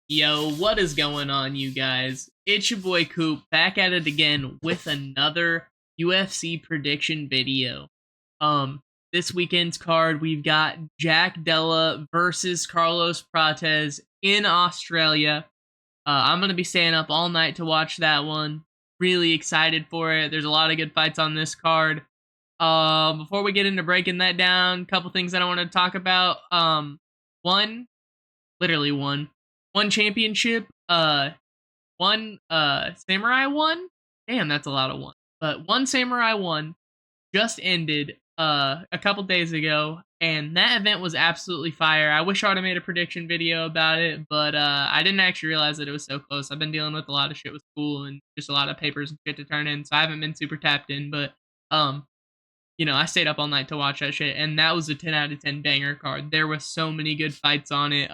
Yo, what is going on, you guys? It's your boy Coop back at it again with another UFC prediction video. This weekend's card we've got Jack Della versus Carlos Prates in Australia. I'm gonna be staying up all night to watch that one. Really excited for it. There's a lot of good fights on this card. Before we get into breaking that down, a couple things that I want to talk about. One, literally one championship, one samurai one. Damn, that's a lot of one. But one samurai one just ended a couple days ago, and that event was absolutely fire. I wish I would have made a prediction video about it, but I didn't actually realize that it was so close. I've been dealing with a lot of shit with school and just a lot of papers and shit to turn in, so I haven't been super tapped in, but um I stayed up all night to watch that shit, and that was a 10 out of 10 banger card. There was so many good fights on it.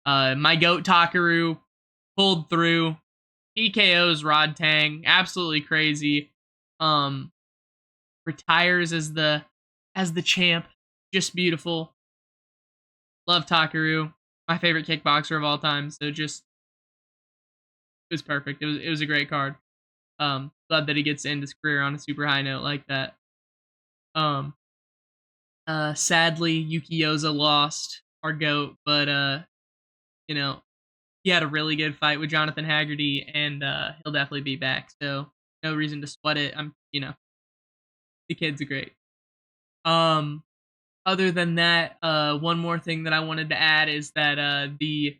My goat Takaru pulled through. TKO's Rod Tang, absolutely crazy. Um, Retires as the champ, just beautiful. Love Takaru, my favorite kickboxer of all time. So just it was perfect. It was a great card. Glad that he gets to end his career on a super high note like that. Um, Sadly, Yukioza lost our goat, but you know, he had a really good fight with Jonathan Haggerty, and he'll definitely be back. So no reason to sweat it. The kid's great. Um, Other than that, one more thing that I wanted to add is that the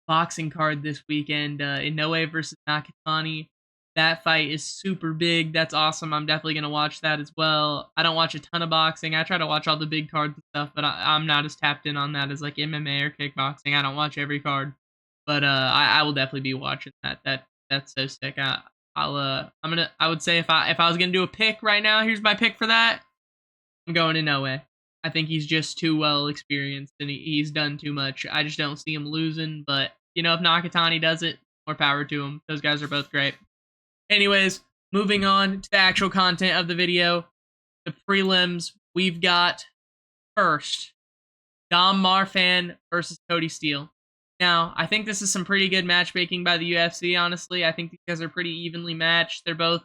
boxing card this weekend, Inoue versus Nakatani, that fight is super big. That's awesome. I'm definitely gonna watch that as well. I don't watch a ton of boxing. I try to watch all the big cards and stuff, but I'm not as tapped in on that as like MMA or kickboxing. I don't watch every card, but I will definitely be watching that. That's so sick. I would say if I was gonna do a pick right now, here's my pick for that. I'm going Inoue. I think he's just too well experienced and he's done too much. I just don't see him losing, but if Nakatani does it, more power to him. Those guys are both great. Anyways, moving on to the actual content of the video. The prelims, we've got first Dom Marfan versus Cody Steele. Now, I think this is some pretty good matchmaking by the UFC, honestly. I think these guys are pretty evenly matched. They both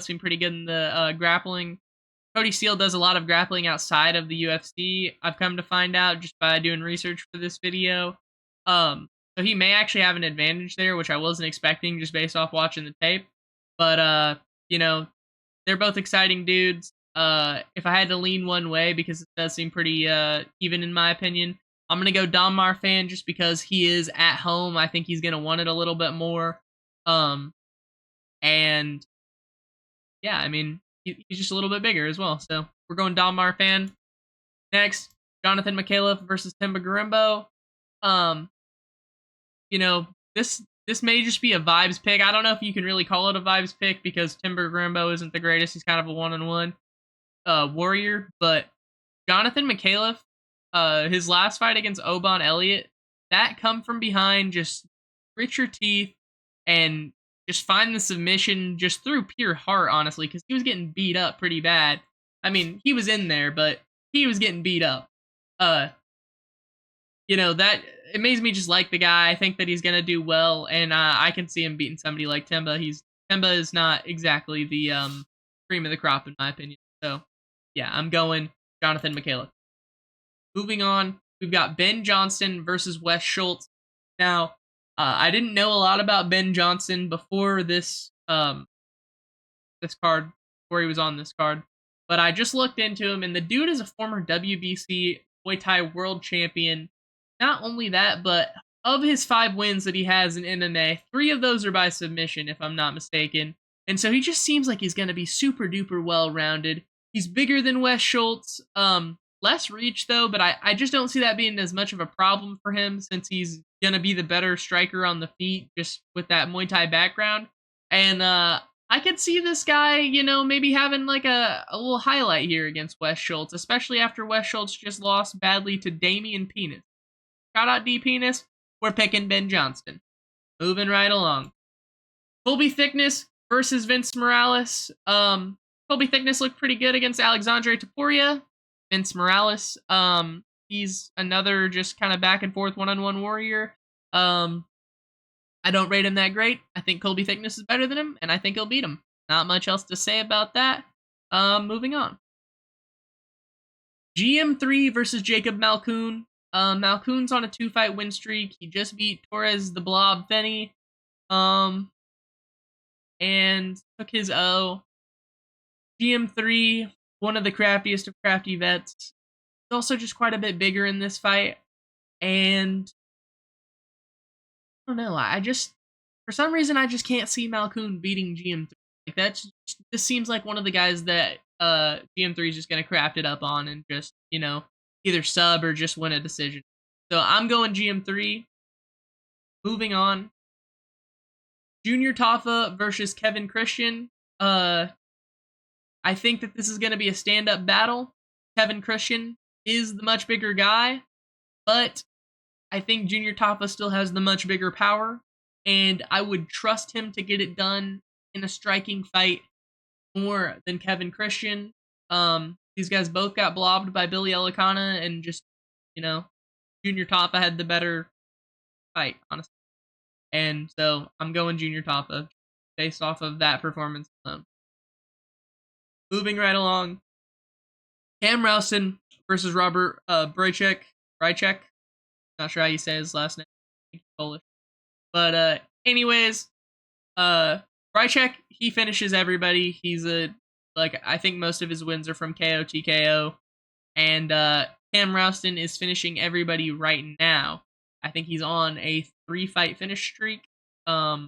seem pretty good in the grappling. Cody Steele does a lot of grappling outside of the UFC. I've come to find out just by doing research for this video. So he may actually have an advantage there, which I wasn't expecting just based off watching the tape. But they're both exciting dudes. If I had to lean one way, because it does seem pretty even in my opinion, I'm gonna go Dom Marfan just because he is at home. I think he's gonna want it a little bit more. And yeah, I mean, he's just a little bit bigger as well. So we're going Dom Marfan. Next, Jonathan McAuliffe versus Timba Garimbo. This may just be a vibes pick. I don't know if you can really call it a vibes pick because Timba Garimbo isn't the greatest. He's kind of a one-on-one warrior. But Jonathan McAuliffe, his last fight against Oban Elliott, that come from behind, just grit your teeth and just find the submission just through pure heart, honestly, because he was getting beat up pretty bad. I mean, he was in there, but he was getting beat up. That it makes me just like the guy. I think that he's gonna do well, and I can see him beating somebody like Timba. Timba is not exactly the cream of the crop in my opinion. So yeah, I'm going Jonathan McAuliffe. Moving on, we've got Ben Johnston versus Wes Schultz. Now, I didn't know a lot about Ben Johnson before this card, before he was on this card, but I just looked into him, and the dude is a former WBC Muay Thai world champion. Not only that, but of his 5 wins that he has in MMA, 3 of those are by submission, if I'm not mistaken. And so he just seems like he's going to be super duper well rounded. He's bigger than Wes Schultz. Less reach though, but I just don't see that being as much of a problem for him since he's gonna be the better striker on the feet just with that Muay Thai background. And I could see this guy, maybe having like a little highlight here against Wes Schultz, especially after Wes Schultz just lost badly to Damian Penis. Shout out D Penis. We're picking Ben Johnston. Moving right along. Colby Thickness versus Vince Morales. Colby Thickness looked pretty good against Alexandre Topuria. Vince Morales, he's another just kind of back and forth one-on-one warrior. I don't rate him that great. I think Colby Thickness is better than him, and I think he'll beat him. Not much else to say about that. Moving on. GM3 versus Jacob Malkoun. Malkoun's on a 2-fight win streak. He just beat Torres the Blob Fenny. And took his O. GM3, one of the craftiest of crafty vets. He's also just quite a bit bigger in this fight. And I don't know. I just, for some reason, I just can't see Malkoun beating GM3. Like this seems like one of the guys that GM3 is just gonna craft it up on and just either sub or just win a decision. So I'm going GM3. Moving on. Junior Taffa versus Kevin Christian. I think that this is gonna be a stand-up battle. Kevin Christian is the much bigger guy, but I think Junior Taffa still has the much bigger power, and I would trust him to get it done in a striking fight more than Kevin Christian. These guys both got blobbed by Billy Elicana, and just, Junior Taffa had the better fight, honestly. And so I'm going Junior Taffa based off of that performance alone. Moving right along. Cam Rowston versus Robert Bryczek. Not sure how you say his last name. I think he's Polish. But anyways, Bryczek, he finishes everybody. He's I think most of his wins are from KO TKO. And Cam Rowston is finishing everybody right now. I think he's on a 3-fight finish streak. I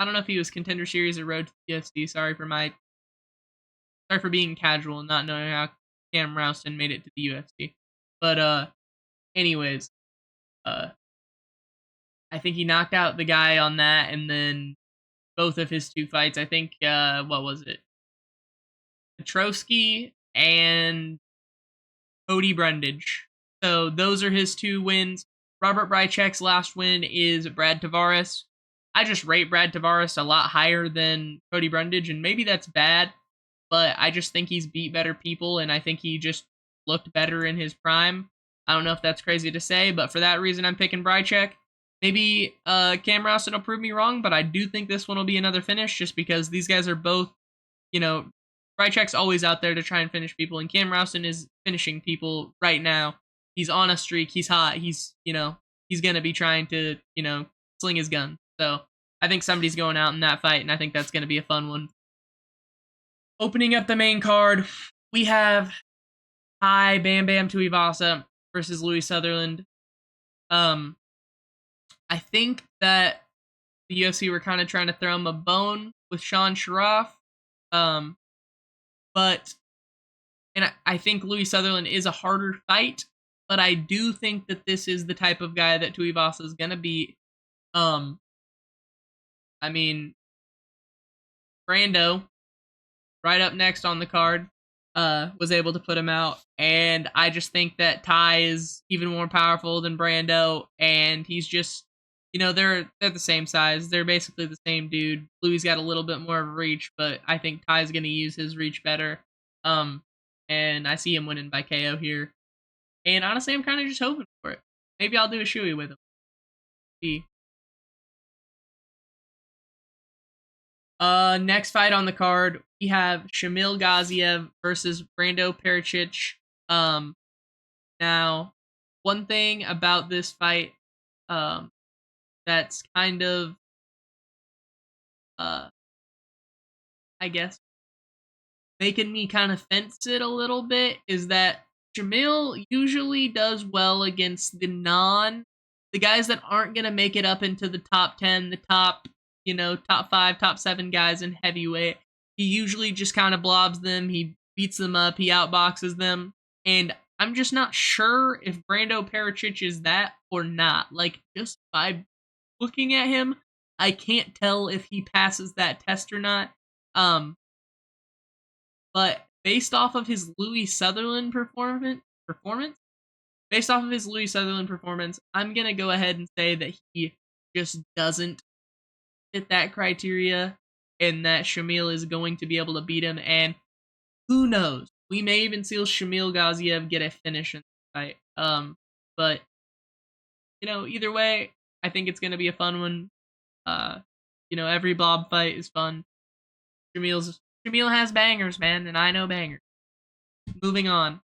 don't know if he was Contender Series or Road to the UFC. Sorry for being casual and not knowing how Cam Rowston made it to the UFC. But anyways, I think he knocked out the guy on that, and then both of his 2 fights, I think, what was it? Petrosky and Cody Brundage. So those are his 2 wins. Robert Bryczek's last win is Brad Tavares. I just rate Brad Tavares a lot higher than Cody Brundage, and maybe that's bad, but I just think he's beat better people, and I think he just looked better in his prime. I don't know if that's crazy to say, but for that reason, I'm picking Bryczek. Maybe Cam Rowston will prove me wrong, but I do think this one will be another finish, just because these guys are both, Bryczek's always out there to try and finish people, and Cam Rowston is finishing people right now. He's on a streak. He's hot. He's going to be trying to, sling his gun. So I think somebody's going out in that fight, and I think that's going to be a fun one. Opening up the main card, we have Bam Bam Tuivasa versus Louis Sutherland. I think that the UFC were kind of trying to throw him a bone with Sean Sharaf. But I think Louis Sutherland is a harder fight, but I do think that this is the type of guy that Tuivasa is going to beat. Brando, right up next on the card, was able to put him out, and I just think that Ty is even more powerful than Brando, and he's just, they're the same size. They're basically the same dude. Louis got a little bit more of reach, but I think Ty's going to use his reach better. And I see him winning by KO here. And honestly, I'm kind of just hoping for it. Maybe I'll do a shoey with him. See. Next fight on the card, we have Shamil Gaziev versus Brando Pericic. Now, one thing about this fight, that's kind of, I guess, making me kind of fence it a little bit is that Shamil usually does well against the guys that aren't going to make it up into the top 10, the top 5, top 7 guys in heavyweight. He usually just kind of blobs them. He beats them up. He outboxes them. And I'm just not sure if Brando Pericic is that or not. Like, just by looking at him, I can't tell if he passes that test or not. But based off of his Louis Sutherland performance, I'm going to go ahead and say that he just doesn't fit that criteria, and that Shamil is going to be able to beat him. And who knows? We may even see Shamil Gaziev get a finish in the fight. But either way, I think it's gonna be a fun one. Uh, every blob fight is fun. Jamil has bangers, man, and I know bangers. Moving on,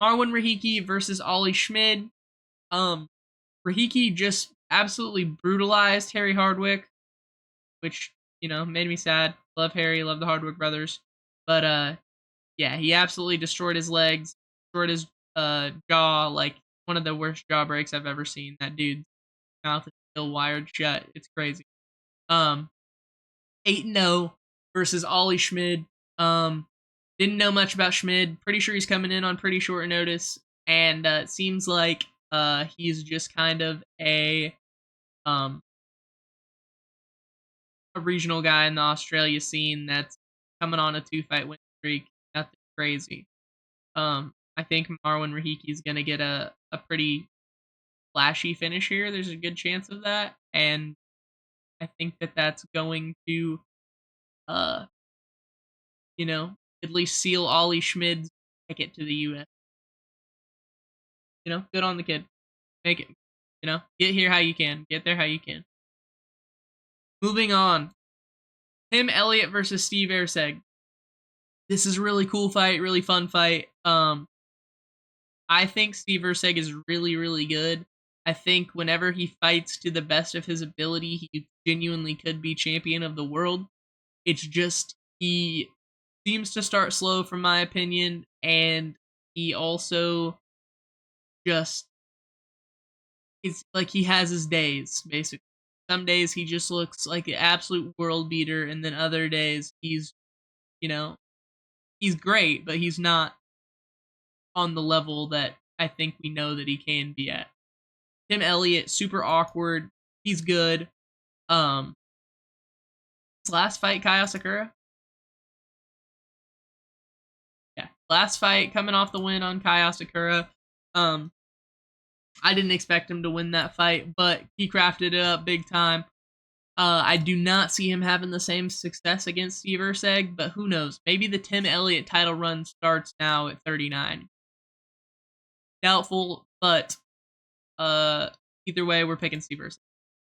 Marwan Rahiki versus Ollie Schmid. Um, Rahiki just absolutely brutalized Harry Hardwick, which made me sad. Love Harry, love the Hardwick brothers, but yeah, he absolutely destroyed his legs, destroyed his jaw, like one of the worst jaw breaks I've ever seen. That dude's mouth is still wired shut. It's crazy. Um, 8-0 versus Ollie Schmid. Um, didn't know much about Schmid. Pretty sure he's coming in on pretty short notice, and it seems like he's just kind of um a regional guy in the Australia scene that's coming on a 2-fight win streak. Nothing crazy. I think Marwan Rahiki is gonna get a pretty flashy finish here. There's a good chance of that, and I think that that's going to uh you know, at least seal Ollie Schmid's ticket to the US. Good on the kid. Make it. Get here how you can. Get there how you can. Moving on. Tim Elliott versus Steve Erseg. This is a really cool fight, really fun fight. I think Steve Erseg is really, really good. I think whenever he fights to the best of his ability, he genuinely could be champion of the world. It's just he seems to start slow, from my opinion, and he also just it's like he has his days, basically. Some days he just looks like an absolute world beater, and then other days you know, he's great, but he's not on the level that I think we know that he can be at. Tim Elliott, super awkward. He's good. Um, his last fight, Kaya Sakura. Yeah, last fight coming off the win on Kaya Sakura. Um, I didn't expect him to win that fight, but he crafted it up big time. I do not see him having the same success against Steve Erseg, but who knows? Maybe the Tim Elliott title run starts now at 39. Doubtful, but uh, either way, we're picking Steve Erseg.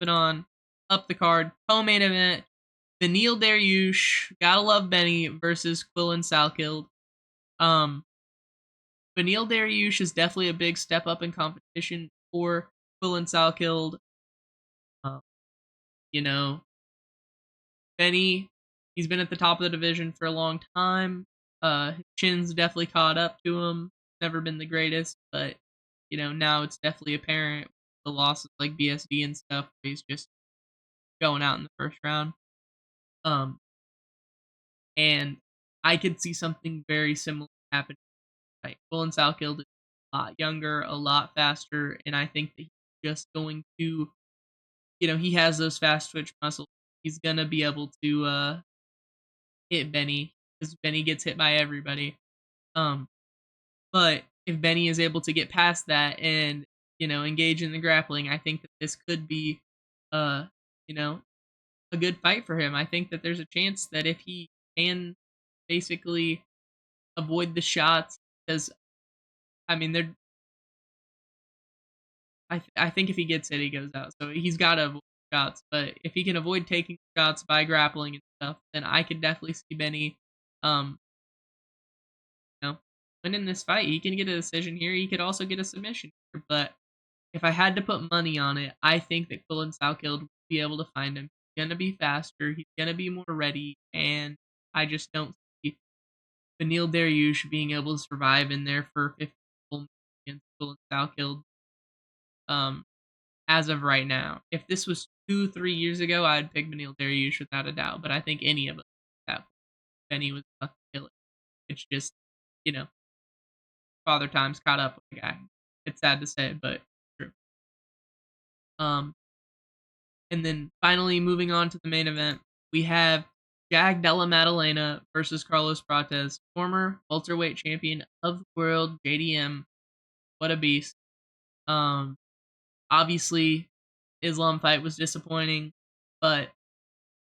Put on up the card, co-main event. Beneil Dariush, gotta love Benny versus Quillan Salkild. Um, Beneil Dariush is definitely a big step up in competition for Quillan Salkild. Um, you know, Benny, he's been at the top of the division for a long time. His chin's definitely caught up to him. Never been the greatest, but now it's definitely apparent the losses like BSD and stuff. He's just going out in the first round. Um, and I could see something very similar happening. Like Colin Salkild is a lot younger, a lot faster, and I think that he's just going to, he has those fast twitch muscles. He's gonna be able to hit Benny because Benny gets hit by everybody. Um, but if Benny is able to get past that and engage in the grappling, I think that this could be, you know, a good fight for him. I think that there's a chance that if he can basically avoid the shots, because I mean they're. I think if he gets hit, he goes out. So he's got to avoid shots. But if he can avoid taking shots by grappling and stuff, then I could definitely see Benny, um, winning this fight. He can get a decision here. He could also get a submission here. But if I had to put money on it, I think that Quillan Salkild will be able to find him. He's gonna be faster. He's gonna be more ready, and I just don't see Beneil Dariush being able to survive in there for 50 full minutes against Quillan Salkild. Um, as of right now, if this was 2-3 years ago, I'd pick Beneil Dariush without a doubt. But I think any of us that Benny was about to kill it. It's just you know father time's caught up with the guy. It's sad to say, but true. Um, and then finally moving on to the main event, we have Jag Della Maddalena versus Carlos Prates, former welterweight champion of the world, JDM. What a beast. Um, obviously, Islam fight was disappointing, but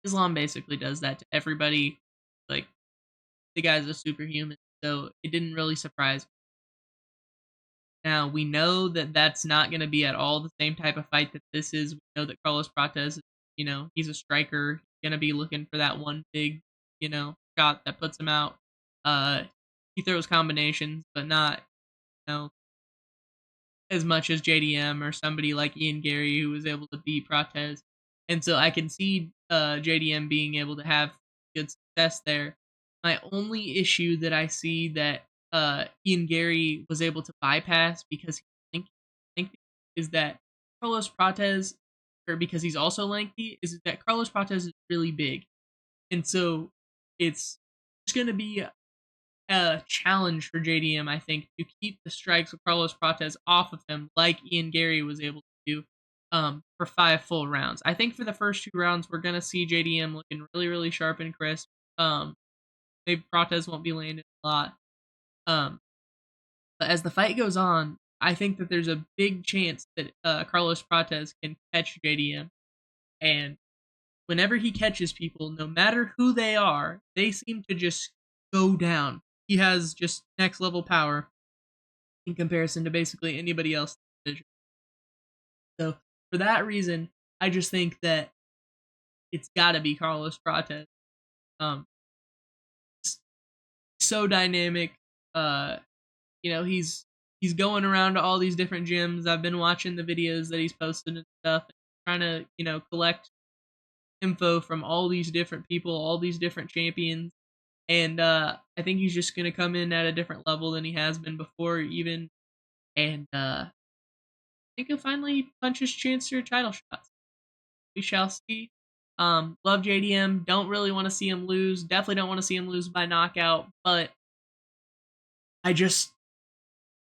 Islam basically does that to everybody. Like, the guy's a superhuman, so it didn't really surprise me. Now, we know that that's not going to be at all the same type of fight that this is. We know that Carlos Prates, he's a striker. He's going to be looking for that one big, shot that puts him out. He throws combinations, but not, you know, as much as JDM or somebody like Ian Gary who was able to beat Prates. And so I can see JDM being able to have good success there. My only issue that I see that Ian Gary was able to bypass because he's lengthy is that Carlos Prates, or because he's also lengthy, is that Carlos Prates is really big. And so it's just going to be a challenge for JDM, I think, to keep the strikes of Carlos Prates off of him, like Ian Gary was able to do for 5 full rounds. I think for the first 2 rounds, we're gonna see JDM looking really, really sharp and crisp. Maybe Prates won't be landing a lot. But as the fight goes on, I think that there's a big chance that Carlos Prates can catch JDM, and whenever he catches people, no matter who they are, they seem to just go down. He has just next level power in comparison to basically anybody else in the division. So for that reason, I just think that it's got to be Carlos Prates. Um, so dynamic. He's going around to all these different gyms. I've been watching the videos that he's posted and stuff, trying to collect info from all these different people, all these different champions. And I think he's just going to come in at a different level than he has been before, even. And I think he'll finally punch his chance for title shots. We shall see. Love JDM. Don't really want to see him lose. Definitely don't want to see him lose by knockout. But I just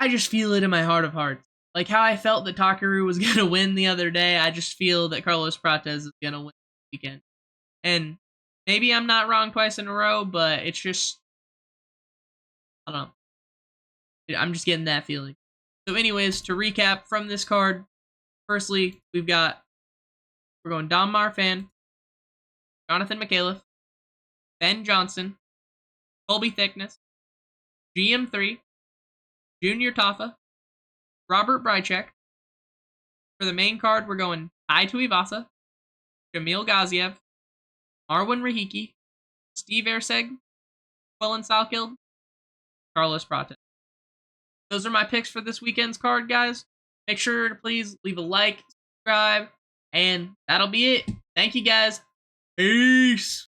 feel it in my heart of hearts. Like how I felt that Takaru was going to win the other day, I just feel that Carlos Prates is going to win this weekend. And maybe I'm not wrong twice in a row, but it's just, I don't know. I'm just getting that feeling. So anyways, to recap from this card, firstly, we're going Dom Marfan, Jonathan McAuliffe, Ben Johnson, Colby Thickness, GM3, Junior Tafa, Robert Brychek. For the main card, we're going Tai Tuivasa, Jamil Gaziev, Marwan Rahiki, Steve Erseg, Quillen Salkild, Carlos Prates. Those are my picks for this weekend's card, guys. Make sure to please leave a like, subscribe, and that'll be it. Thank you, guys. Peace.